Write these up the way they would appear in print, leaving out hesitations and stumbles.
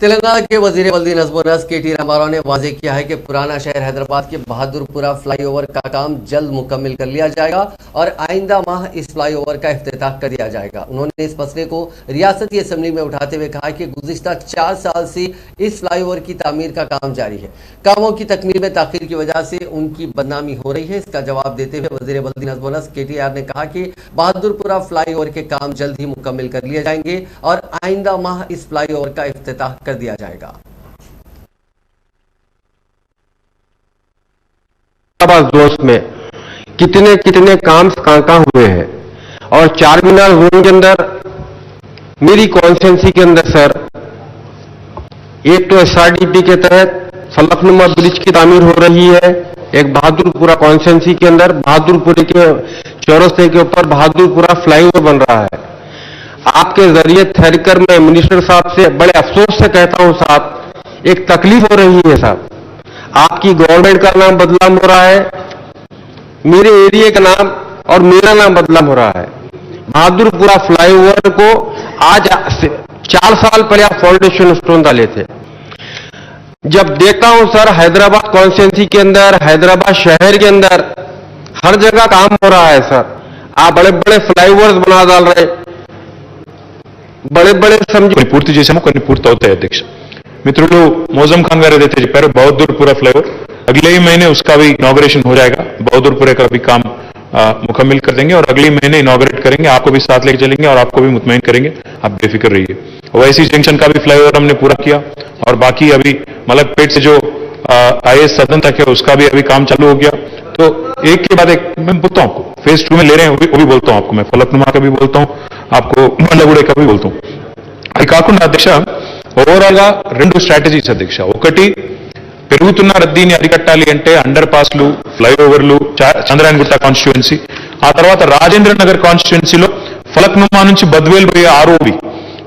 तेलंगाना के वजीर बल्दी नज़्म-ओ-नस्र के.टी. रामाराव ने वाज़ेह किया है कि पुराना शहर हैदराबाद के बहादुरपुरा फ्लाईओवर का काम जल्द मुकम्मल कर लिया जाएगा और आइंदा माह इस फ्लाईओवर का इफ्तिताह कर दिया जाएगा। उन्होंने इस मसले को रियासती असम्बली में उठाते हुए कहा कि गुज़िश्ता 4 साल से इस फ्लाईओवर की तामीर का काम जारी है। कामों की तकमील में ताख़ीर की वजह से उनकी बदनामी हो रही है। इसका जवाब देते हुए वजीर बल्दी नज़्म-ओ-नस्र के.टी.आर. ने कहा कि बहादुरपुरा फ्लाईओवर के काम जल्द ही मुकम्मल कर लिए जाएंगे और आइंदा माह इस फ्लाईओवर का इफ्तिताह कर दिया जाएगा। दोस्त में कितने कितने काम कहां हुए हैं और चार मीनार जोन के अंदर मेरी कॉन्स्टिट्यूंसी के अंदर सर एक तो एसआरडीपी के तहत फलकनुमा ब्रिज की तामीर हो रही है। एक बहादुरपुरा कॉन्स्टिट्यूंसी के अंदर बहादुरपुरे के चौरस्ते के ऊपर बहादुरपुरा फ्लाईओवर बन रहा है। आपके जरिए ठहरकर मैं मिनिस्टर साहब से बड़े अफसोस से कहता हूं साहब, एक तकलीफ हो रही है साहब। आपकी गवर्नमेंट का नाम बदनाम हो रहा है, मेरे एरिया का नाम और मेरा नाम बदनाम हो रहा है। बहादुरपुरा फ्लाईओवर को आज 4 साल पहले आप फाउंडेशन स्टोन डाले थे। जब देखता हूं सर हैदराबाद कॉन्स्टिट्यूंसी के अंदर, हैदराबाद शहर के अंदर हर जगह काम हो रहा है सर। आप बड़े बड़े फ्लाईओवर्स बना डाल रहे, బడే బడే కొన్ని పూర్తి చేశాము, కొన్ని పూర్తి అవుతాయి अध्यक्ष। मित्रों मौजम खान गाరు ఏదైతే చెప్పారో बहादुरपुरा फ्लाईओवर अगले ही महीने उसका भी इनॉग्रेशन हो जाएगा। बहादुरपुरे का भी काम मुकम्मल कर देंगे और अगले महीने इनॉग्रेट करेंगे। आपको भी साथ लेके चलेंगे और आपको भी मुतमईन करेंगे, आप बेफिक्र रहिए। ओवैसी जंक्शन का भी फ्लाईओवर हमने पूरा किया और बाकी अभी मलकपेट से जो IAS सदन तक है उसका भी अभी काम चालू हो गया। तो एक के बाद एक मैं बोलता हूं, आपको फेज 2 में ले रहे हैं वो भी बोलता हूं आपको, मैं फलकनुमा का भी बोलता हूं आपको, మండగుడే का भी बोलता हूं। అది కాకుండా అధ్యక్ష ఓవరాల్ గా 2 స్ట్రాటజీస్ అధ్యక్ష। ఒకటి పెరుగుతున్న రద్దీని అరికట్టాలి అంటే అండర్ పాస్లు, ఫ్లైఓవర్లు, చంద్రాయణగుట్ట కాన్స్టిట్యుయెన్సీ, ఆ తర్వాత రాజేంద్ర नगर కాన్స్టిట్యుయెన్సీలో फलकनुमा నుంచి बदवेल పోయే आरओबी,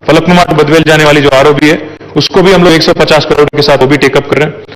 फलकनुमा से बदवेल जाने वाली जो आरओबी है उसको भी हम लोग 150 करोड़ के साथ वो भी टेकअप कर रहे हैं।